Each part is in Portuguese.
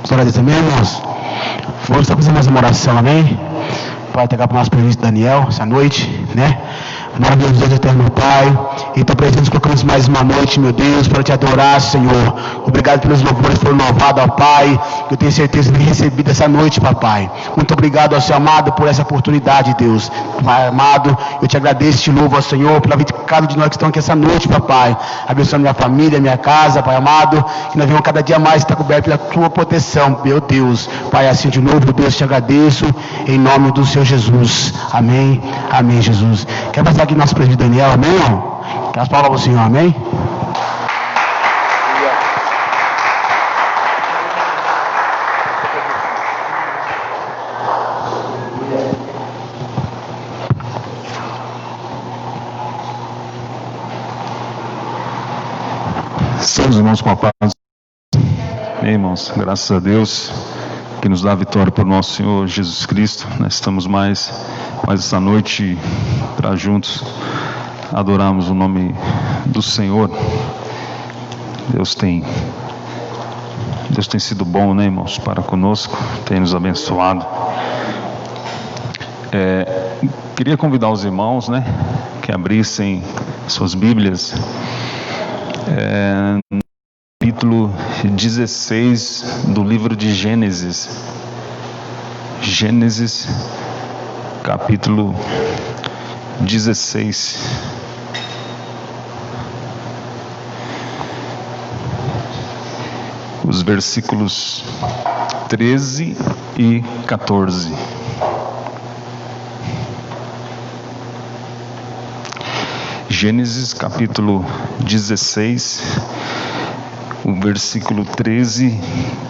Glória a Deus, amém, irmãos? Vamos só fazer mais uma oração, amém? Pai, entregar para o nosso presidente Daniel, essa noite, né? Em nome de Deus eterno, Pai, em tua presença colocamos mais uma noite, meu Deus, para te adorar, Senhor. Obrigado pelos louvores que foram louvados, ó Pai, que eu tenho certeza de receber essa noite, papai. Muito obrigado, ó Senhor amado, por essa oportunidade, Deus. Pai amado, eu te agradeço e te louvo, ó Senhor, pela vida de cada de nós que estão aqui essa noite, papai. Abençoa minha família, minha casa, Pai amado, que nós venhamos cada dia mais estar coberto pela tua proteção, meu Deus. Pai, assim de novo, Deus, te agradeço, em nome do Senhor Jesus. Amém, amém, Jesus. Quer passar aqui nosso presidente Daniel, amém, irmão? Que as palavras do Senhor, amém? Estamos, irmãos, com a paz. Amém, irmãos, graças a Deus que nos dá a vitória por nosso Senhor Jesus Cristo. Nós estamos mais essa noite para juntos adorarmos o nome do Senhor. Deus tem sido bom, né, irmãos, para conosco, tem nos abençoado. Queria convidar os irmãos, né, que abrissem suas Bíblias no capítulo 16 do livro de Gênesis. Gênesis, capítulo 16. Os versículos 13 e 14. Gênesis capítulo 16, o versículo 13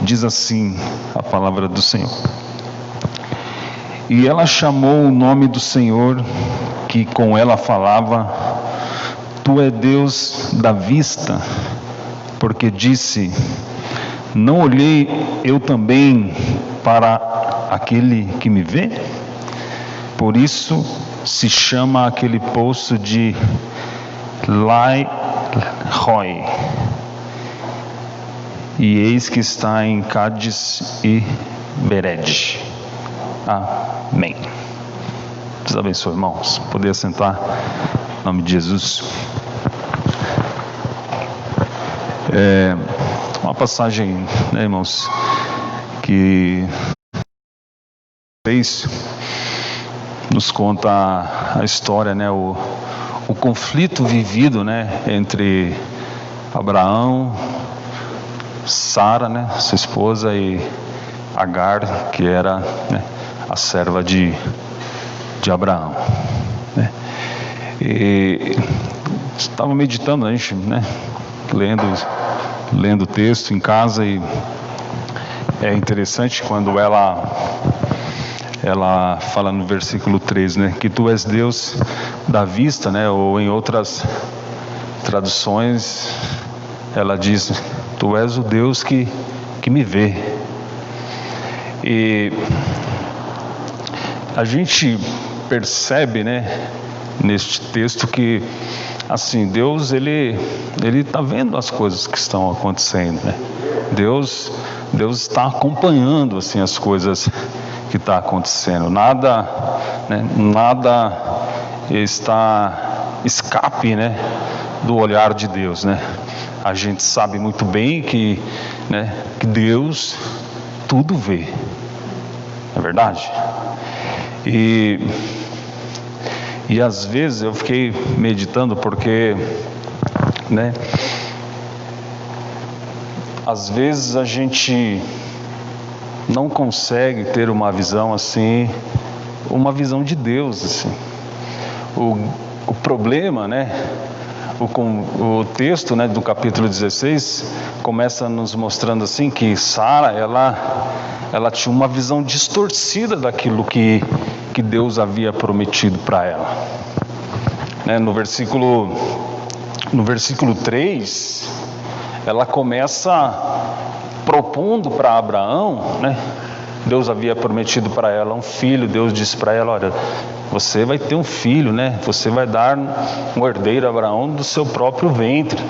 diz assim a palavra do Senhor: E ela chamou o nome do Senhor que com ela falava: Tu é Deus da vista, porque disse: Não olhei eu também para aquele que me vê? Por isso se chama aquele poço de Lai-Roi. E eis que está em Cádiz e Bered. Amém. Deus abençoe, irmãos. Poder sentar em nome de Jesus. Uma passagem, né, irmãos, que nos conta a história, né, o conflito vivido, né, entre Abraão, Sara, né, sua esposa, e Agar, que era, né, a serva de Abraão, né. E estava meditando, a gente, né, lendo o texto em casa, e é interessante quando ela fala no versículo 3, né, que tu és Deus da vista, né, ou em outras traduções ela diz: tu és o Deus que me vê. E a gente percebe, né, neste texto que, assim, Deus ele está vendo as coisas que estão acontecendo, né? Deus está acompanhando, assim, as coisas que está acontecendo. Nada escape, né, do olhar de Deus, né? A gente sabe muito bem que Deus tudo vê, não é verdade? E às vezes eu fiquei meditando, porque, né, às vezes a gente não consegue ter uma visão assim, uma visão de Deus, assim. O problema, né, o texto, né, do capítulo 16 começa nos mostrando assim que Sara, ela tinha uma visão distorcida daquilo que Deus havia prometido para ela, né? No versículo 3, ela começa propondo para Abraão, né? Deus havia prometido para ela um filho. Deus disse para ela: olha, você vai ter um filho, né? Você vai dar um herdeiro a Abraão do seu próprio ventre,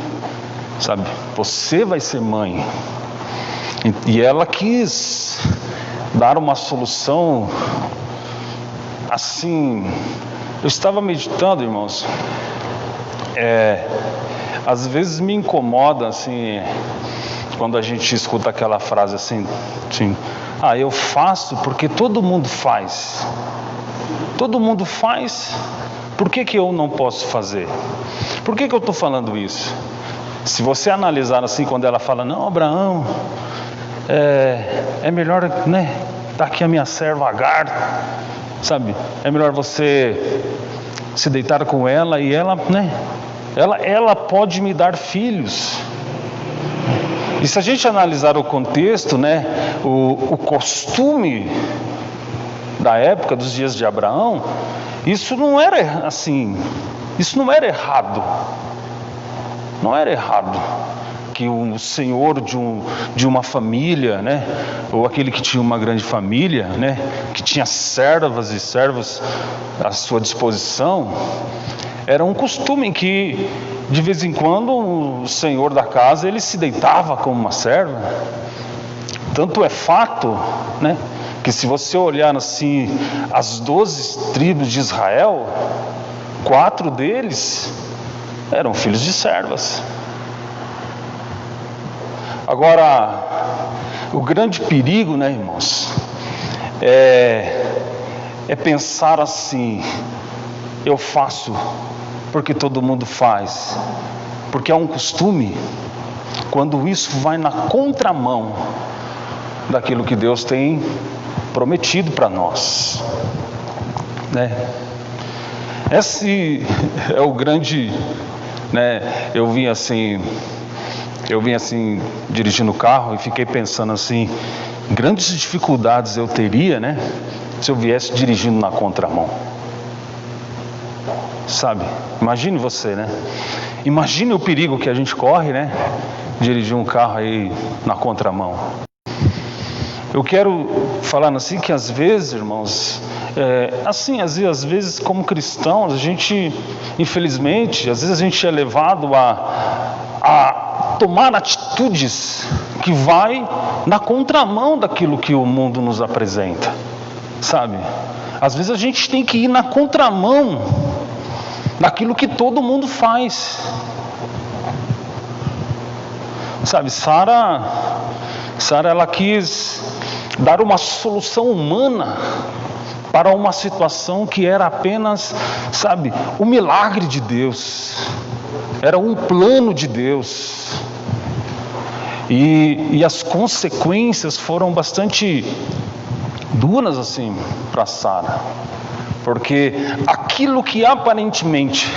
sabe? Você vai ser mãe. E ela quis dar uma solução assim. Eu estava meditando, irmãos. Às vezes me incomoda assim, quando a gente escuta aquela frase assim, eu faço porque todo mundo faz. Todo mundo faz, por que eu não posso fazer? Por que eu estou falando isso? Se você analisar assim, quando ela fala, não, Abraão, é melhor, né, tá aqui a minha serva Agar, sabe? É melhor você se deitar com ela e ela, né, ela pode me dar filhos. E se a gente analisar o contexto, né, o costume da época, dos dias de Abraão, isso não era assim, isso não era errado. Não era errado que o senhor de uma família, né, ou aquele que tinha uma grande família, né, que tinha servas e servos à sua disposição, era um costume que de vez em quando o senhor da casa ele se deitava com uma serva. Tanto é fato, né, que se você olhar assim as 12 tribos de Israel, 4 deles eram filhos de servas. Agora, o grande perigo, né, irmãos, é pensar assim, eu faço porque todo mundo faz, porque é um costume, quando isso vai na contramão daquilo que Deus tem prometido para nós, né? Esse é o grande, né? Eu vim assim dirigindo o carro e fiquei pensando assim, grandes dificuldades eu teria, né, se eu viesse dirigindo na contramão, sabe? Imagine você, né? Imagine o perigo que a gente corre, né, dirigir um carro aí na contramão. Eu quero falar assim que às vezes, irmãos, às vezes como cristãos, a gente, infelizmente, às vezes a gente é levado a tomar atitudes que vai na contramão daquilo que o mundo nos apresenta, sabe? Às vezes a gente tem que ir na contramão daquilo que todo mundo faz, sabe? Sara ela quis dar uma solução humana para uma situação que era apenas, sabe, o milagre de Deus, era um plano de Deus, e as consequências foram bastante duras assim para Sara, porque aquilo que aparentemente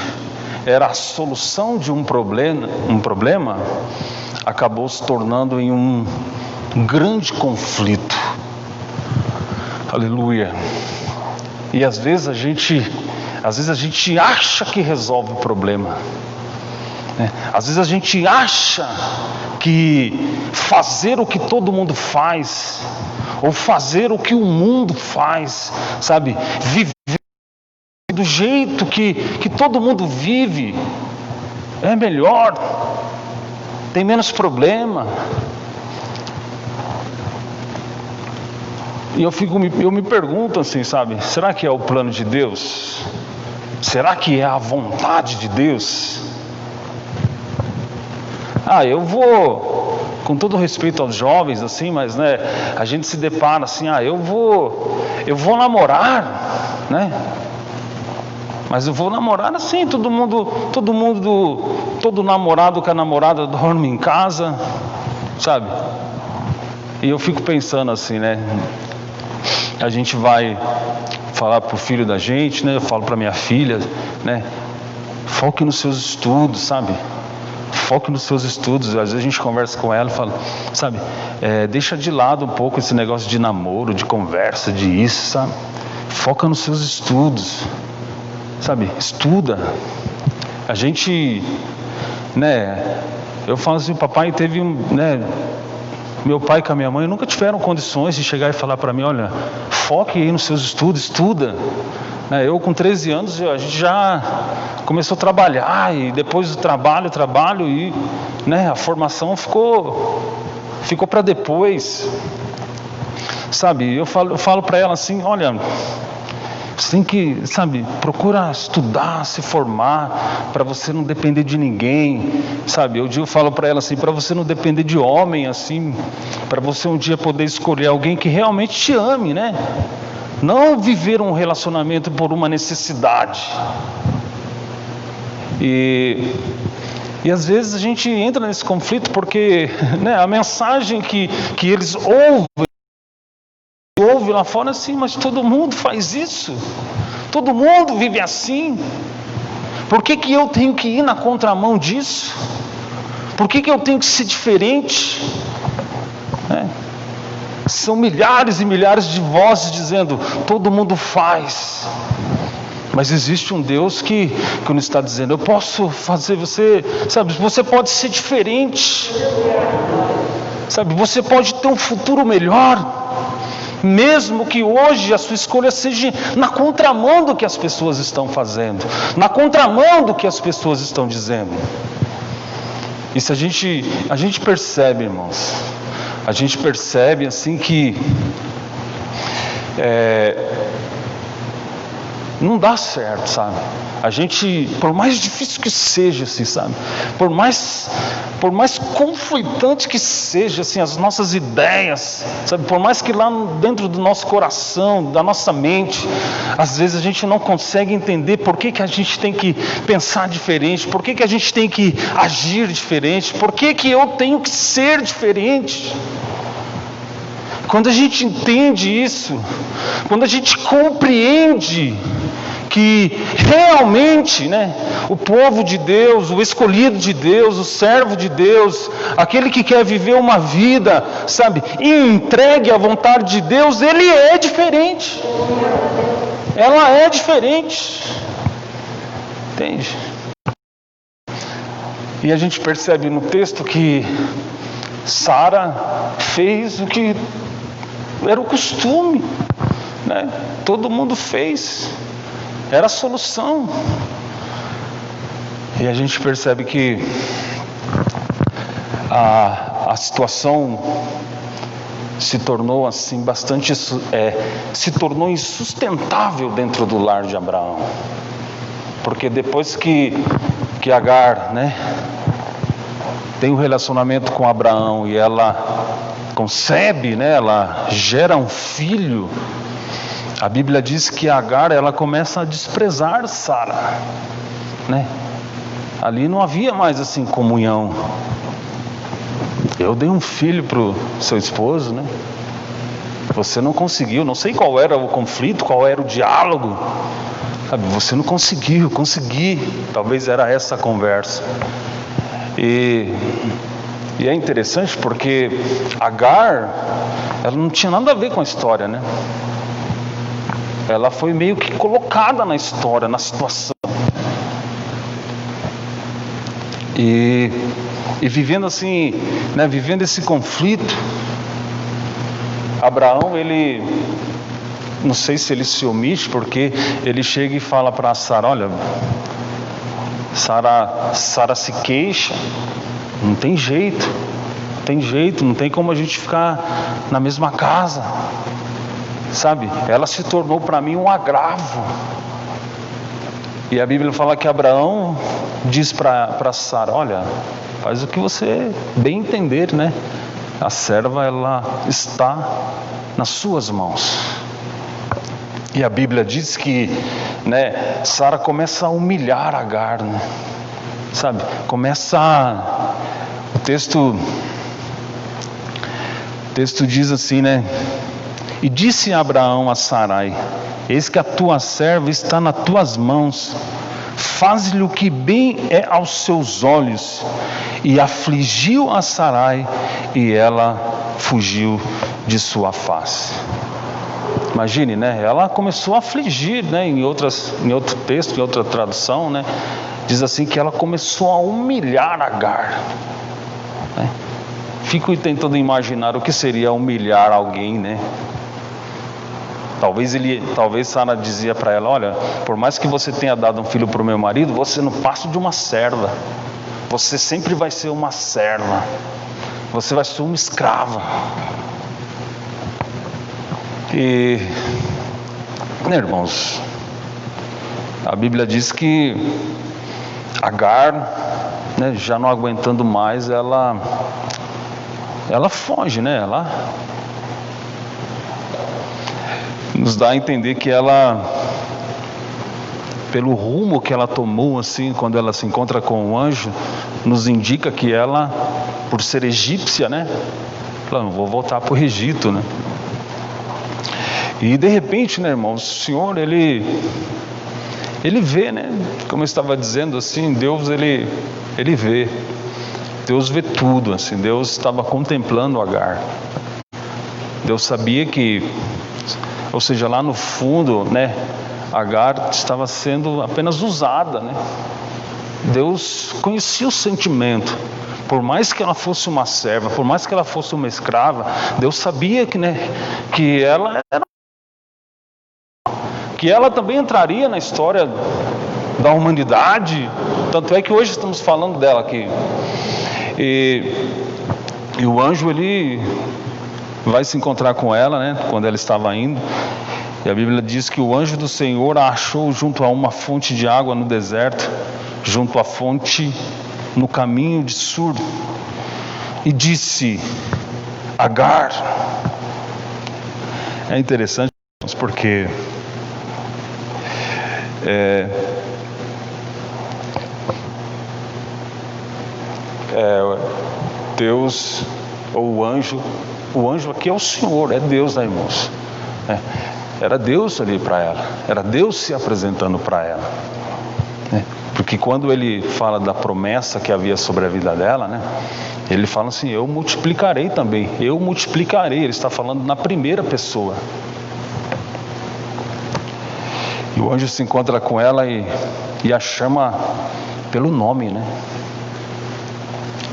era a solução de um problema acabou se tornando em um grande conflito. Aleluia. E às vezes a gente acha que resolve o problema, né? Às vezes a gente acha que fazer o que todo mundo faz, ou fazer o que o mundo faz, sabe, viver do jeito que todo mundo vive, é melhor, tem menos problema. E eu me pergunto assim, sabe, será que é o plano de Deus? Será que é a vontade de Deus? Eu vou, com todo respeito aos jovens, assim, mas, né, a gente se depara assim, eu vou namorar, né? Mas eu vou namorar assim, todo namorado com a namorada dorme em casa, sabe? E eu fico pensando assim, né? A gente vai falar pro filho da gente, né? Eu falo para minha filha, né? Foque nos seus estudos, sabe? Foque nos seus estudos. Às vezes a gente conversa com ela e fala, sabe? Deixa de lado um pouco esse negócio de namoro, de conversa, de isso, sabe? Foca nos seus estudos, sabe? Estuda. A gente, né? Eu falo assim, o papai teve né? Meu pai com a minha mãe nunca tiveram condições de chegar e falar para mim, olha, foque aí nos seus estudos, estuda. Eu com 13 anos, a gente já começou a trabalhar, e depois do trabalho, e, né, a formação ficou ficou para depois. Sabe, eu falo para ela assim, olha, você tem que, sabe, procura estudar, se formar, para você não depender de ninguém, sabe? Eu falo para ela assim, para você não depender de homem, assim, para você um dia poder escolher alguém que realmente te ame, né? Não viver um relacionamento por uma necessidade. E às vezes a gente entra nesse conflito porque, né, a mensagem que eles ouve lá fora assim, mas todo mundo faz isso, todo mundo vive assim, por que eu tenho que ir na contramão disso? Por que eu tenho que ser diferente? São milhares e milhares de vozes dizendo, todo mundo faz, mas existe um Deus que nos está dizendo, eu posso fazer você, sabe, você pode ser diferente, sabe, você pode ter um futuro melhor, mesmo que hoje a sua escolha seja na contramão do que as pessoas estão fazendo, na contramão do que as pessoas estão dizendo. E se a gente percebe, irmãos, a gente percebe assim que não dá certo, sabe? A gente, por mais difícil que seja, assim, sabe? Por mais conflitante que seja, assim, as nossas ideias, sabe? Por mais que lá dentro do nosso coração, da nossa mente, às vezes a gente não consegue entender por que a gente tem que pensar diferente, por que a gente tem que agir diferente, por que eu tenho que ser diferente. Quando a gente entende isso, quando a gente compreende que realmente, né, o povo de Deus, o escolhido de Deus, o servo de Deus, aquele que quer viver uma vida, sabe, entregue à vontade de Deus, ele é diferente. Ela é diferente. Entende? E a gente percebe no texto que Sara fez o que era o costume, né? Todo mundo fez, era a solução. E a gente percebe que a situação se tornou assim se tornou insustentável dentro do lar de Abraão, porque depois que Agar, né, tem um relacionamento com Abraão e ela concebe, né, ela gera um filho, a Bíblia diz que Agar, ela começa a desprezar Sara, né? Ali não havia mais assim comunhão. Eu dei um filho para o seu esposo, né? Você não conseguiu, não sei qual era o conflito, qual era o diálogo, sabe? Você não conseguiu, consegui. Talvez era essa a conversa. E é interessante porque Agar, ela não tinha nada a ver com a história, né? Ela foi meio que colocada na história, na situação. E vivendo assim, né, vivendo esse conflito, Abraão, ele, não sei se ele se omite, porque ele chega e fala para Sara, olha, Sara se queixa, não tem jeito, não tem como a gente ficar na mesma casa, sabe? Ela se tornou para mim um agravo. E a Bíblia fala que Abraão diz para Sara, olha, faz o que você bem entender, né? A serva, ela está nas suas mãos. E a Bíblia diz que, né, Sara começa a humilhar Agar, né? Sabe? O texto diz assim, né? E disse Abraão a Sarai, eis que a tua serva está nas tuas mãos, faze-lhe o que bem é aos seus olhos. E afligiu a Sarai, e ela fugiu de sua face. Imagine, né? Ela começou a afligir, né? Em outro texto, em outra tradução, né? Diz assim que ela começou a humilhar Agar, né? Fico tentando imaginar o que seria humilhar alguém, né? Talvez Sara dizia para ela, olha, por mais que você tenha dado um filho para o meu marido, você não passa de uma serva. Você sempre vai ser uma serva. você vai ser uma escrava. E, né, irmãos, a Bíblia diz que Agar, né, já não aguentando mais, ela foge, né? Ela nos dá a entender que ela, pelo rumo que ela tomou, assim, quando ela se encontra com o anjo, nos indica que ela, por ser egípcia, né? Ela, não vou voltar para o Egito, né? E de repente, né, irmãos, o Senhor, ele vê, né? Como eu estava dizendo, assim, Deus, ele vê. Deus vê tudo, assim. Deus estava contemplando Agar. Deus sabia que, ou seja, lá no fundo, né, Agar estava sendo apenas usada, né? Deus conhecia o sentimento. Por mais que ela fosse uma serva, por mais que ela fosse uma escrava, Deus sabia que, né, que ela também entraria na história da humanidade. Tanto é que hoje estamos falando dela aqui. E o anjo, ele vai se encontrar com ela, né, quando ela estava indo. E a Bíblia diz que o anjo do Senhor a achou junto a uma fonte de água no deserto, junto à fonte no caminho de Sur, e disse: Agar. É interessante porque Deus, ou o anjo aqui é o Senhor, é Deus, né, irmãos? Era Deus ali para ela, era Deus se apresentando para ela, né? Porque quando ele fala da promessa que havia sobre a vida dela, né, ele fala assim: eu multiplicarei também, eu multiplicarei. Ele está falando na primeira pessoa. E o anjo se encontra com ela e a chama pelo nome, né?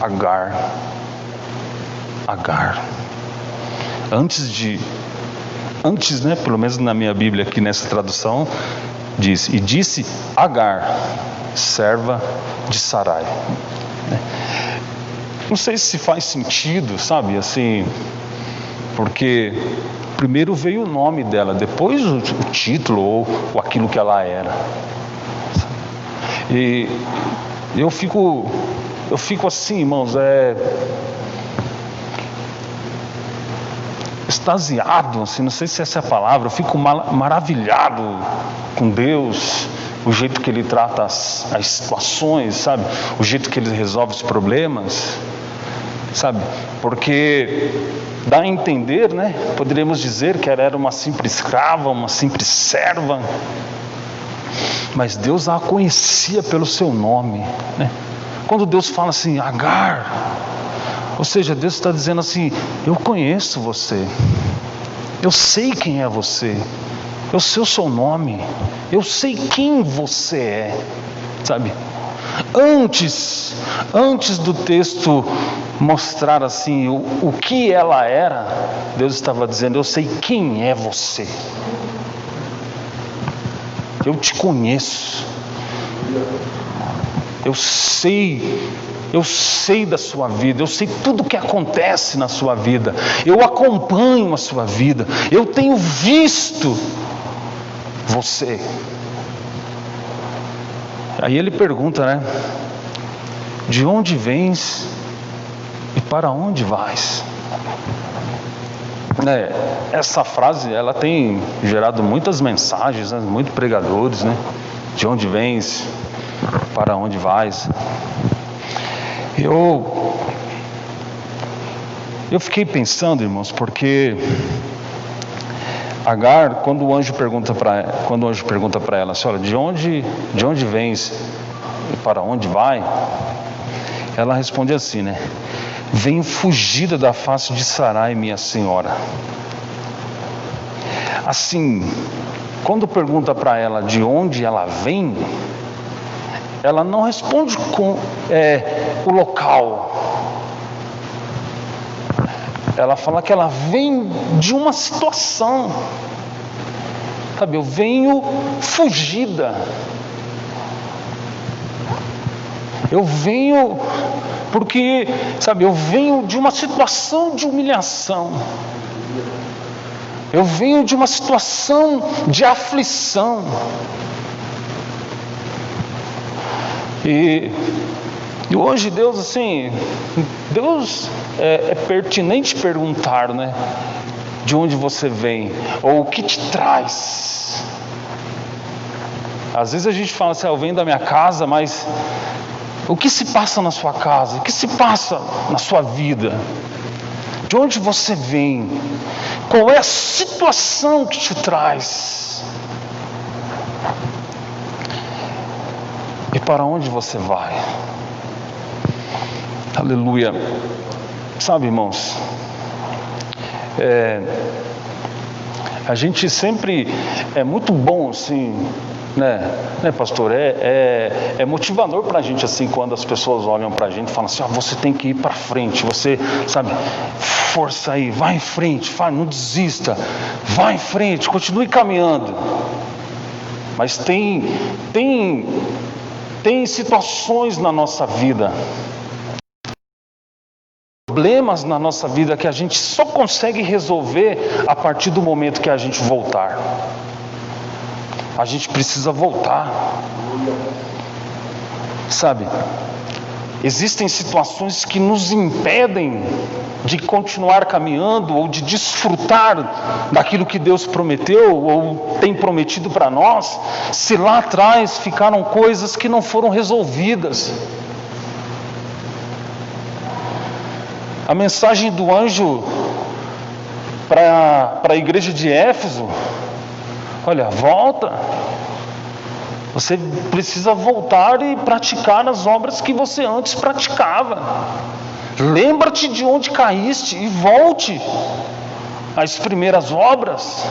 Agar. Antes, né, pelo menos na minha Bíblia aqui nessa tradução, disse Agar, serva de Sarai. Não sei se faz sentido, sabe, assim, porque primeiro veio o nome dela, depois o título ou aquilo que ela era. E eu fico assim, irmãos, extasiado, assim, não sei se essa é a palavra. Eu fico maravilhado com Deus, o jeito que Ele trata as situações, sabe? O jeito que Ele resolve os problemas, sabe? Porque dá a entender, né? Poderíamos dizer que ela era uma simples escrava, uma simples serva, mas Deus a conhecia pelo seu nome, né? Quando Deus fala assim, Agar, ou seja, Deus está dizendo assim: eu conheço você, eu sei quem é você, eu sei o seu nome, eu sei quem você é, sabe? Antes do texto mostrar assim o que ela era, Deus estava dizendo: eu sei quem é você, eu te conheço, eu sei da sua vida, eu sei tudo o que acontece na sua vida, eu acompanho a sua vida, eu tenho visto você. Aí ele pergunta, né? De onde vens e para onde vais? Essa frase, ela tem gerado muitas mensagens, né? Muitos pregadores, né? De onde vens, para onde vais? Eu fiquei pensando, irmãos, porque Agar, quando o anjo pergunta para ela assim, olha, de onde vens e para onde vai? Ela responde assim, né? Venho fugida da face de Sarai, minha senhora. Assim, quando pergunta para ela de onde ela vem, ela não responde com o local. Ela fala que ela vem de uma situação, sabe? Eu venho fugida. Eu venho porque, sabe, eu venho de uma situação de humilhação. Eu venho de uma situação de aflição. E hoje Deus, assim, Deus é pertinente perguntar, né? De onde você vem, ou o que te traz. Às vezes a gente fala assim, eu venho da minha casa, mas o que se passa na sua casa? O que se passa na sua vida? De onde você vem? Qual é a situação que te traz? E para onde você vai? Aleluia. Sabe, irmãos, a gente sempre é muito bom assim, né, pastor? É motivador para a gente assim, quando as pessoas olham para a gente e falam assim, você tem que ir para frente, você, sabe, força aí, vai em frente, não desista, vai em frente, continue caminhando. Mas tem situações na nossa vida, problemas na nossa vida que a gente só consegue resolver a partir do momento que a gente voltar. A gente precisa voltar. Sabe? Existem situações que nos impedem de continuar caminhando ou de desfrutar daquilo que Deus prometeu ou tem prometido para nós, se lá atrás ficaram coisas que não foram resolvidas. A mensagem do anjo para a igreja de Éfeso: olha, volta. Você precisa voltar e praticar as obras que você antes praticava. Lembra-te de onde caíste e volte às primeiras obras.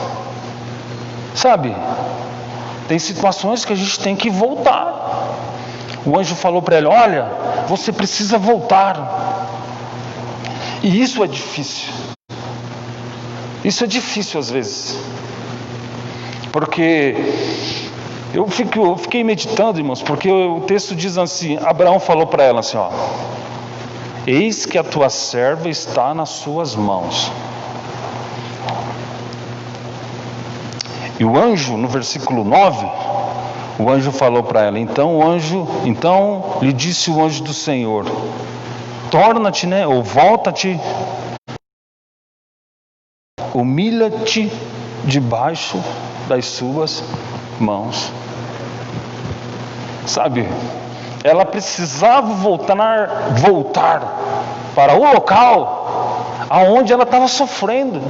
Sabe? Tem situações que a gente tem que voltar. O anjo falou para ele: olha, você precisa voltar. E isso é difícil. Isso é difícil às vezes. Porque eu fiquei meditando, irmãos, porque o texto diz assim, Abraão falou para ela assim, eis que a tua serva está nas suas mãos. E o anjo, no versículo 9, o anjo falou para ela, então lhe disse o anjo do Senhor, torna-te, ou volta-te, humilha-te debaixo das suas mãos. Sabe, ela precisava voltar para o local aonde ela estava sofrendo.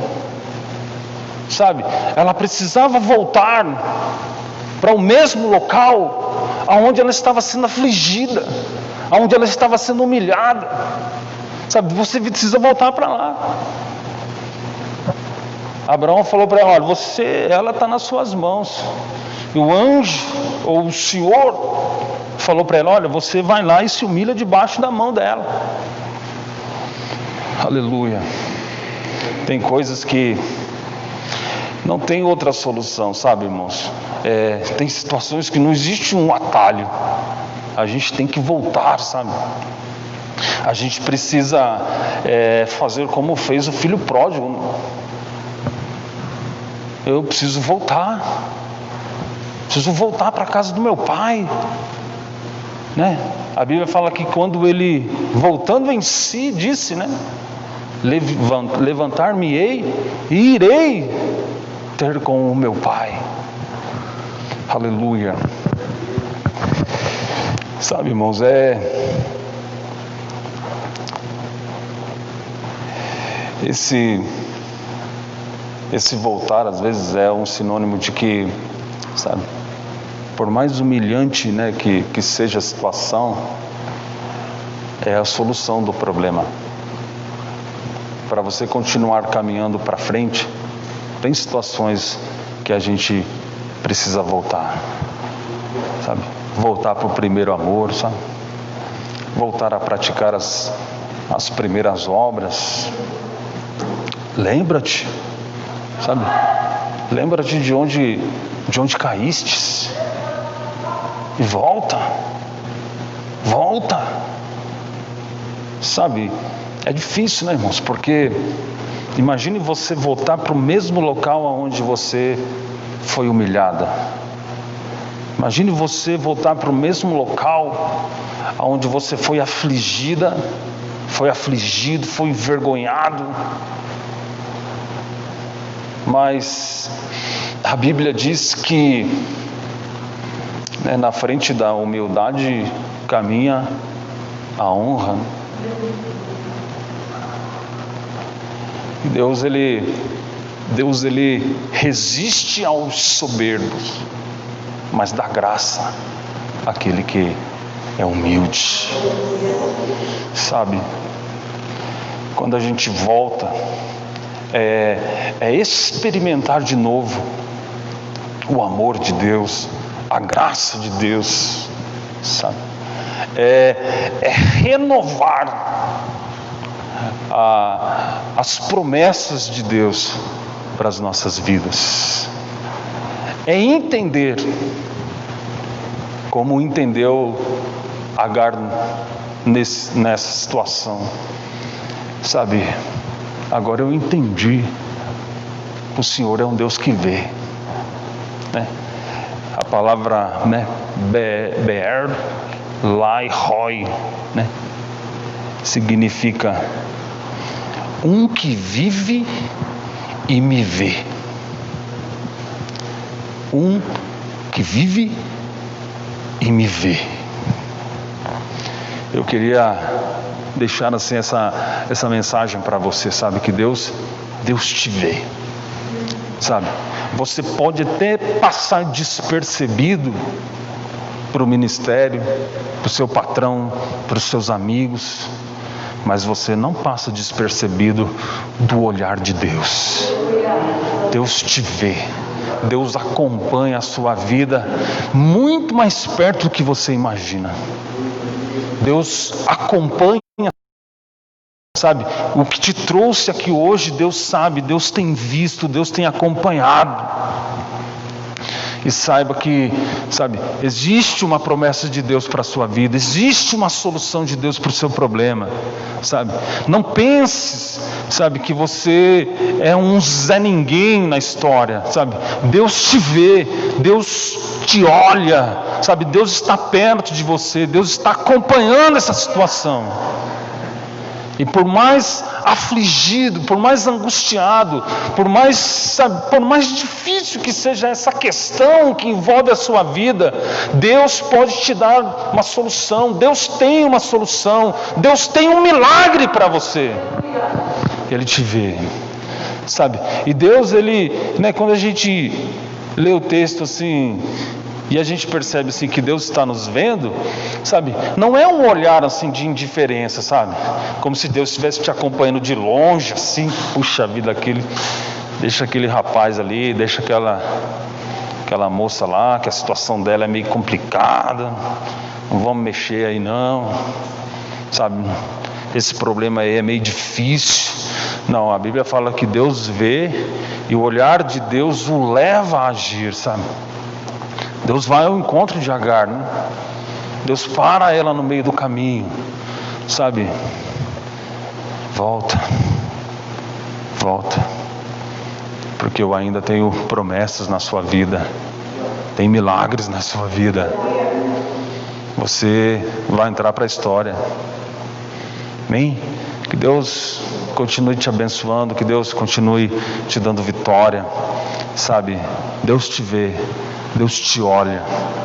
Sabe, ela precisava voltar para o mesmo local aonde ela estava sendo afligida, aonde ela estava sendo humilhada. Sabe, você precisa voltar para lá. Abraão falou para ela, olha, ela está nas suas mãos. E o anjo, ou o Senhor, falou para ela, olha, você vai lá e se humilha debaixo da mão dela. Aleluia. Tem coisas que não tem outra solução, sabe, irmãos? Tem situações que não existe um atalho. A gente tem que voltar, sabe? A gente precisa fazer como fez o filho pródigo. Eu preciso voltar para a casa do meu pai, né? A Bíblia fala que quando ele, voltando em si, disse, né? Levantar-me-ei e irei ter com o meu pai. Aleluia. Sabe, irmãos, esse voltar às vezes é um sinônimo de que, sabe, por mais humilhante, né, que seja a situação, é a solução do problema. Para você continuar caminhando para frente, tem situações que a gente precisa voltar, sabe? Voltar para o primeiro amor, sabe? Voltar a praticar as primeiras obras. Lembra-te, sabe? Lembra-te de onde caístes e volta. sabe, é difícil, né, irmãos? Porque imagine você voltar para o mesmo local onde você foi humilhada. Imagine você voltar para o mesmo local onde você foi afligida, foi afligido, foi envergonhado. Mas a Bíblia diz que, né, na frente da humildade caminha a honra. Deus ele resiste aos soberbos, mas dá graça àquele que é humilde. Sabe, quando a gente volta, é experimentar de novo o amor de Deus, a graça de Deus, sabe? É renovar as promessas de Deus para as nossas vidas. É entender como entendeu Agar nessa situação. Sabe, agora eu entendi. O Senhor é um Deus que vê, né? A palavra, né, Be'er Lai Roi, né, significa um que vive e me vê. Um que vive e me vê. Eu queria deixar assim essa mensagem para você, sabe, que Deus te vê, sabe. Você pode até passar despercebido para o ministério, para o seu patrão, para os seus amigos, mas você não passa despercebido do olhar de Deus. Deus te vê. Deus acompanha a sua vida muito mais perto do que você imagina. Deus acompanha, sabe, o que te trouxe aqui hoje. Deus sabe, Deus tem visto, Deus tem acompanhado. E saiba que, sabe, existe uma promessa de Deus para a sua vida, existe uma solução de Deus para o seu problema, sabe. Não pense, sabe, que você é um Zé Ninguém na história, sabe. Deus te vê, Deus te olha, sabe, Deus está perto de você, Deus está acompanhando essa situação. E por mais afligido, por mais angustiado, por mais difícil que seja essa questão que envolve a sua vida, Deus pode te dar uma solução. Deus tem uma solução. Deus tem um milagre para você. Ele te vê, sabe? E Deus, ele, né, quando a gente lê o texto assim, e a gente percebe assim que Deus está nos vendo, sabe, não é um olhar assim de indiferença, sabe, como se Deus estivesse te acompanhando de longe assim. Puxa vida, deixa aquele rapaz ali, deixa aquela moça lá, que a situação dela é meio complicada, não vamos mexer aí não, sabe, esse problema aí é meio difícil. Não, a Bíblia fala que Deus vê, e o olhar de Deus o leva a agir, sabe. Deus vai ao encontro de Agar, né? Deus para ela no meio do caminho, sabe. Volta, porque eu ainda tenho promessas na sua vida, tem milagres na sua vida. Você vai entrar para a história. Amém? Que Deus continue te abençoando, que Deus continue te dando vitória, sabe. Deus te vê, Deus te olha,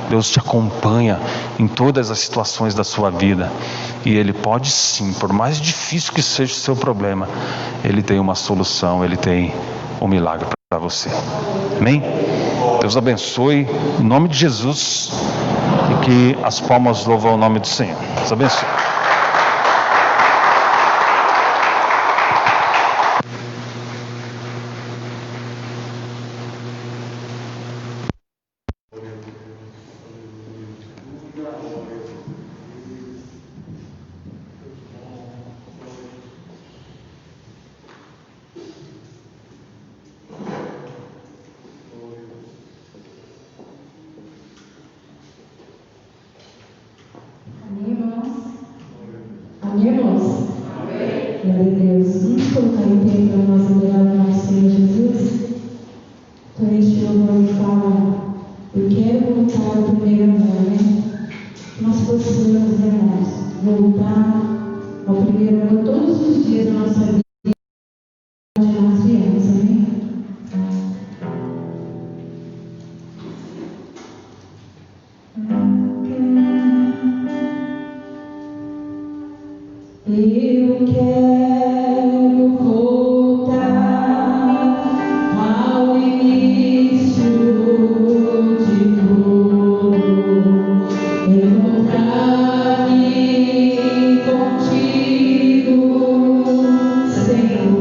Deus te acompanha em todas as situações da sua vida. E Ele pode sim, por mais difícil que seja o seu problema, Ele tem uma solução, Ele tem um milagre para você. Amém? Deus abençoe, em nome de Jesus, e que as palmas louvam o nome do Senhor. Deus abençoe. Amém, irmãos? Glória a Deus. Vamos colocar em pé para nós adorar o nosso Senhor Jesus? Quando este louvor fala, eu quero voltar ao primeiro amor, né? Nós possamos, irmãos, voltar ao primeiro amor todos os dias da nossa vida, onde nós viemos, amém? Eu quero voltar ao início de tudo, encontrar-me contigo, Senhor.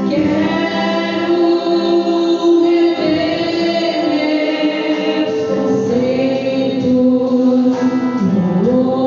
Quero rever meus conceitos, valores.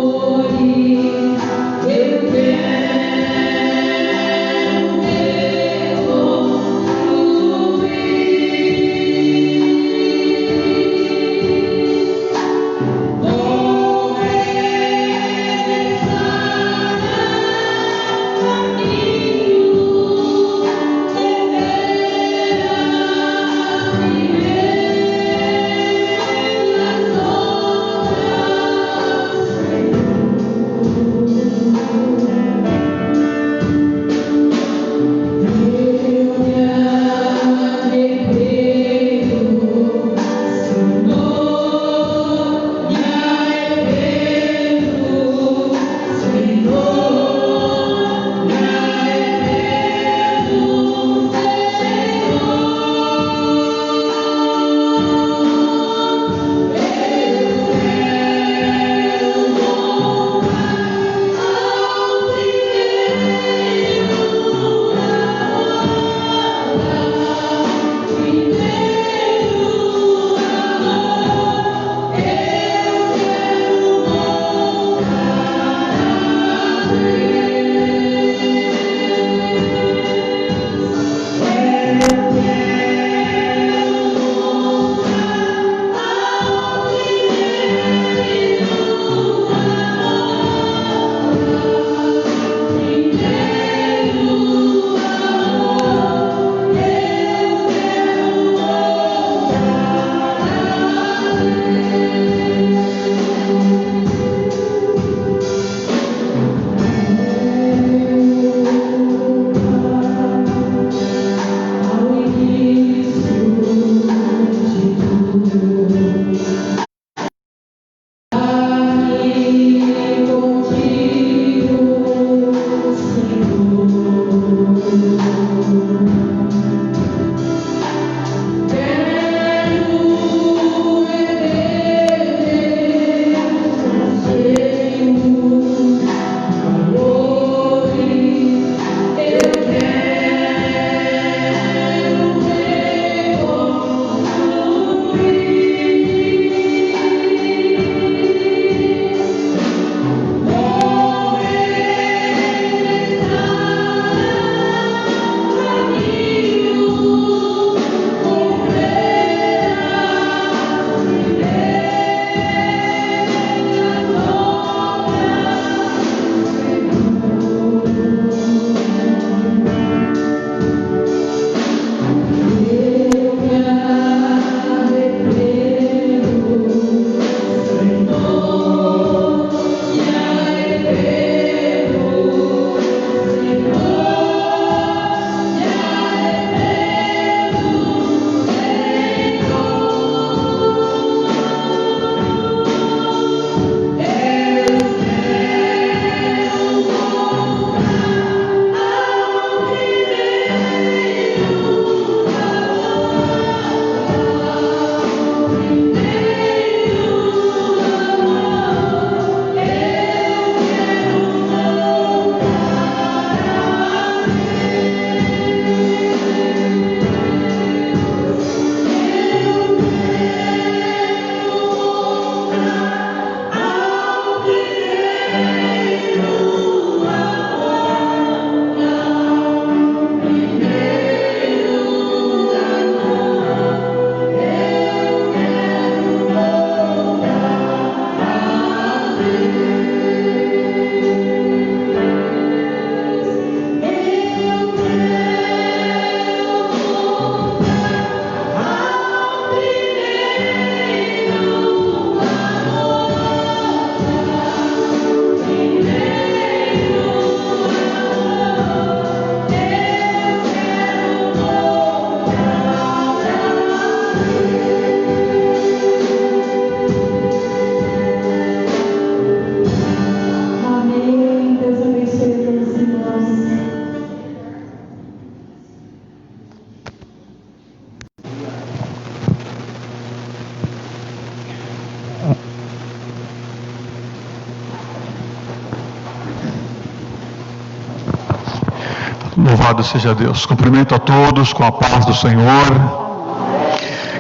Louvado seja Deus. Cumprimento a todos com a paz do Senhor.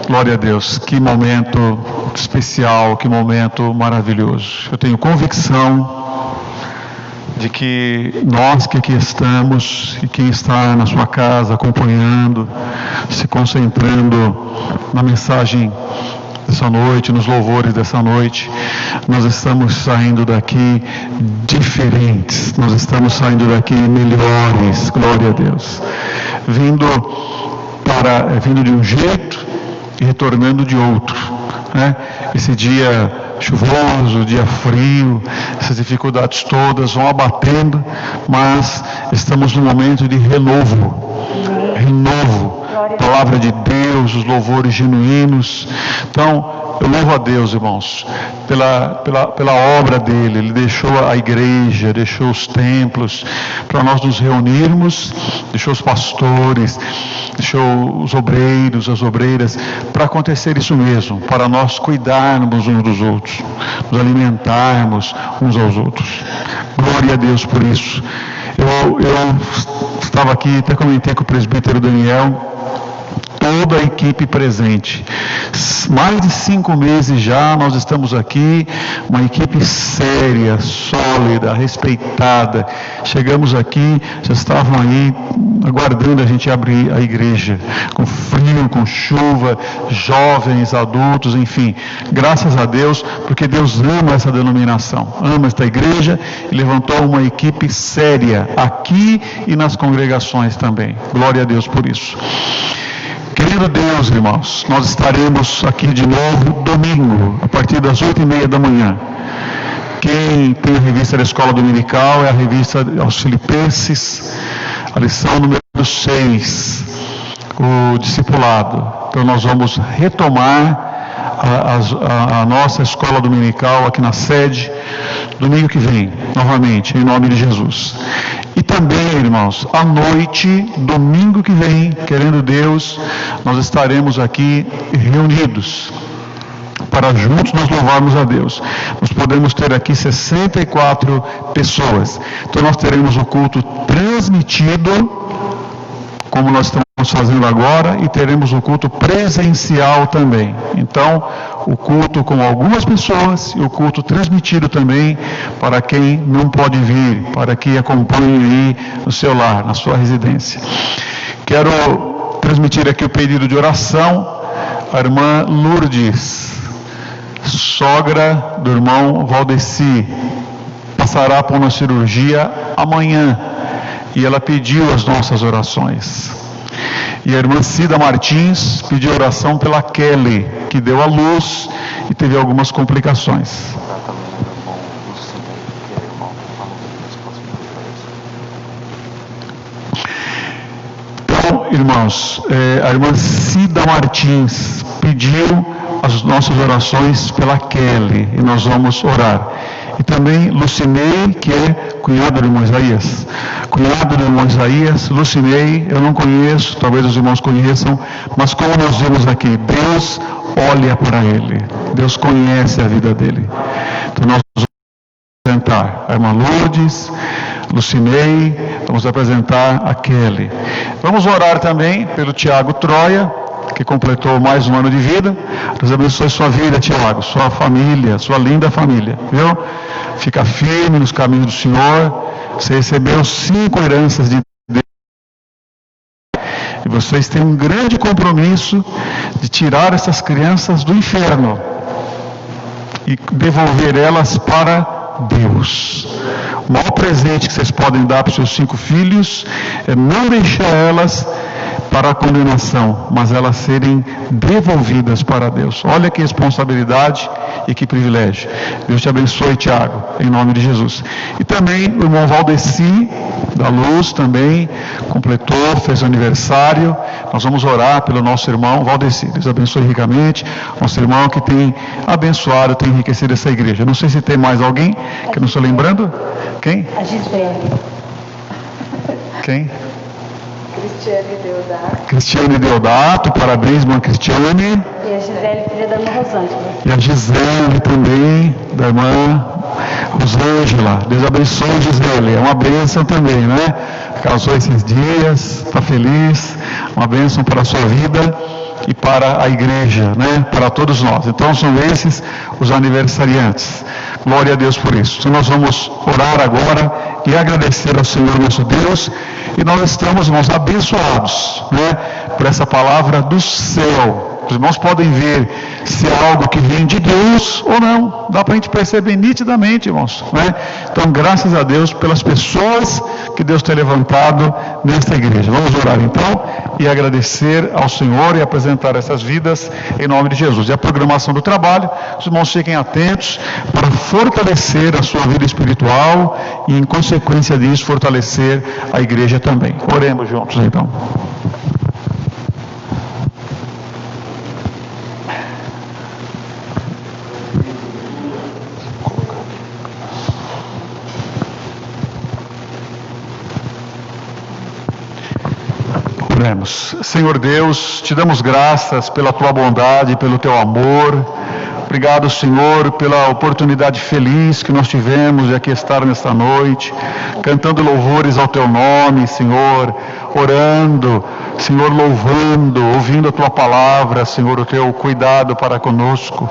Glória a Deus. Que momento especial, que momento maravilhoso. Eu tenho convicção de que nós que aqui estamos e quem está na sua casa acompanhando, se concentrando na mensagem dessa noite, nos louvores dessa noite, nós estamos saindo daqui diferentes, nós estamos saindo daqui melhores, glória a Deus, vindo de um jeito e retornando de outro, né? Esse dia chuvoso, dia frio, essas dificuldades todas vão abatendo, mas estamos num momento de renovo, palavra de Deus, os louvores genuínos. Então, eu louvo a Deus, irmãos, pela obra dele. Ele deixou a igreja, deixou os templos para nós nos reunirmos, deixou os pastores, deixou os obreiros, as obreiras, para acontecer isso mesmo, para nós cuidarmos uns dos outros, nos alimentarmos uns aos outros. Glória a Deus por isso. Eu estava aqui, até comentei com o presbítero Daniel, toda a equipe presente. Mais de 5 meses já nós estamos aqui, uma equipe séria, sólida, respeitada. Chegamos aqui, já estavam aí aguardando a gente abrir a igreja, com frio, com chuva, jovens, adultos, enfim. Graças a Deus, porque Deus ama essa denominação, ama esta igreja e levantou uma equipe séria aqui e nas congregações também. Glória a Deus por isso. Querido Deus, irmãos, nós estaremos aqui de novo domingo, a partir das 8h30 da manhã. Quem tem a revista da Escola Dominical é a revista aos Filipenses, a lição número 6, o discipulado. Então nós vamos retomar a nossa Escola Dominical aqui na sede, domingo que vem, novamente, em nome de Jesus. E também, irmãos, à noite, domingo que vem, querendo Deus, nós estaremos aqui reunidos para juntos nós louvarmos a Deus. Nós podemos ter aqui 64 pessoas. Então nós teremos o culto transmitido, como nós estamos fazendo agora, e teremos o culto presencial também. Então, o culto com algumas pessoas e o culto transmitido também para quem não pode vir, para que acompanhe aí no seu lar, na sua residência. Quero transmitir aqui o pedido de oração. A irmã Lourdes, sogra do irmão Valdeci, passará por uma cirurgia amanhã e ela pediu as nossas orações. E a irmã Cida Martins pediu oração pela Kelly, que deu à luz e teve algumas complicações. Então, irmãos, a irmã Cida Martins pediu as nossas orações pela Kelly e nós vamos orar. E também Lucinei, que é cunhado do irmão Isaías. Cunhado do irmão Isaías, Lucinei, eu não conheço, talvez os irmãos conheçam, mas como nós vimos aqui, Deus olha para ele, Deus conhece a vida dele. Então nós vamos apresentar a irmã Lourdes, Lucinei, vamos apresentar a Kelly. Vamos orar também pelo Tiago Troia, que completou mais um ano de vida. Deus abençoe sua vida, Tiago, sua família, sua linda família, viu? Fica firme nos caminhos do Senhor. Você recebeu 5 heranças de Deus e vocês têm um grande compromisso de tirar essas crianças do inferno e devolver elas para Deus. O maior presente que vocês podem dar para os seus 5 filhos é não deixar elas para a condenação, mas elas serem devolvidas para Deus. Olha que responsabilidade e que privilégio. Deus te abençoe, Tiago, em nome de Jesus. E também o irmão Valdeci, da Luz, também completou, fez aniversário. Nós vamos orar pelo nosso irmão Valdeci. Deus abençoe ricamente, nosso irmão que tem abençoado, tem enriquecido essa igreja. Não sei se tem mais alguém, que eu não estou lembrando. Quem? A Gisele. Quem? Cristiane Deodato, parabéns, irmã Cristiane. E a Gisele, filha da irmã Rosângela. E a Gisele também, da irmã Rosângela. Deus abençoe, Gisele. É uma bênção também, né? casou esses dias, está feliz, uma bênção para a sua vida e para a igreja, né? Para todos nós. Então são esses os aniversariantes. Glória a Deus por isso. Então nós vamos orar agora e agradecer ao Senhor nosso Deus, e nós estamos, irmãos, abençoados, né? Por essa palavra do céu. Os irmãos podem ver se é algo que vem de Deus ou não. Dá para a gente perceber nitidamente, irmãos, né? Então, graças a Deus pelas pessoas que Deus tem levantado nesta igreja. Vamos orar então e agradecer ao Senhor e apresentar essas vidas em nome de Jesus. E a programação do trabalho, os irmãos fiquem atentos para fortalecer a sua vida espiritual e, em consequência disso, fortalecer a igreja também. Oremos juntos então. Oremos. Senhor Deus, te damos graças pela tua bondade, pelo teu amor. Obrigado, Senhor, pela oportunidade feliz que nós tivemos de aqui estar nesta noite, cantando louvores ao teu nome, Senhor, orando, Senhor, louvando, ouvindo a tua palavra, Senhor, o teu cuidado para conosco.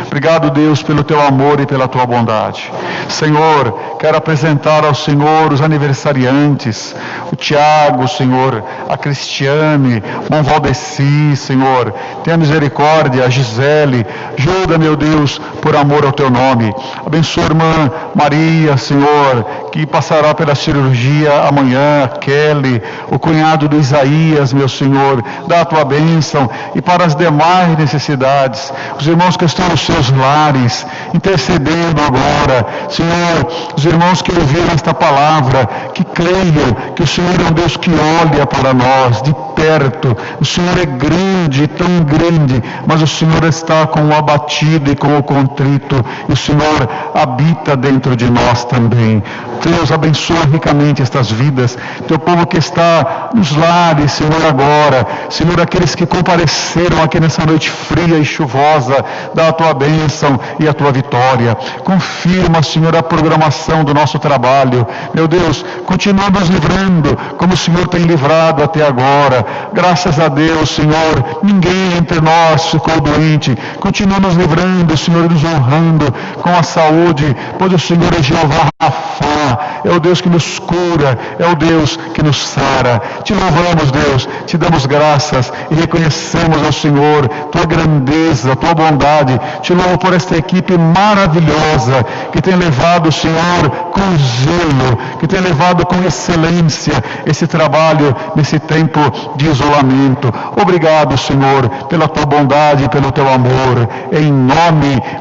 Obrigado, Deus, pelo teu amor e pela tua bondade. Senhor, quero apresentar ao Senhor os aniversariantes, o Tiago, Senhor, a Cristiane, Bom Valdeci, Senhor, tenha misericórdia, a Gisele, ajuda, meu Deus, por amor ao teu nome. Abençoa a irmã Maria, Senhor, que passará pela cirurgia amanhã, a Kelly, o cunhado do Isaías, meu Senhor, dá a tua bênção, e para as demais necessidades, os irmãos que estão nos seus lares, intercedendo agora, Senhor, os irmãos que ouviram esta palavra, que creiam que o Senhor é um Deus que olha para nós de perto. O Senhor é grande, tão grande, mas o Senhor está com o abatido e com o contrito, e o Senhor habita dentro de nós também. Deus, abençoa ricamente estas vidas, teu povo que está nos lares, Senhor, agora, Senhor, aqueles que compareceram aqui nessa noite fria e chuvosa, dá a tua bênção e a tua vitória. Confirma, Senhor, a programação do nosso trabalho. Meu Deus, continua nos livrando, como o Senhor tem livrado até agora. Graças a Deus, Senhor, ninguém entre nós ficou doente. Continua nos livrando, Senhor, nos honrando com a saúde, pois o Senhor é Jeová Rafá, é o Deus que nos cura, é o Deus que nos sara. Te louvamos, Deus, te damos graças e reconhecemos ao Senhor tua grandeza, tua bondade. Te louvo por esta equipe maravilhosa que tem levado, Senhor, com zelo, que tem levado com excelência esse trabalho nesse tempo de isolamento. Obrigado, Senhor, pela tua bondade e pelo teu amor,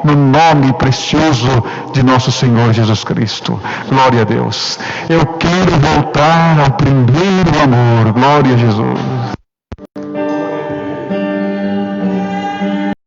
no nome precioso de nosso Senhor Jesus Cristo. Glória a Deus. Eu quero voltar ao primeiro amor. Glória a Jesus.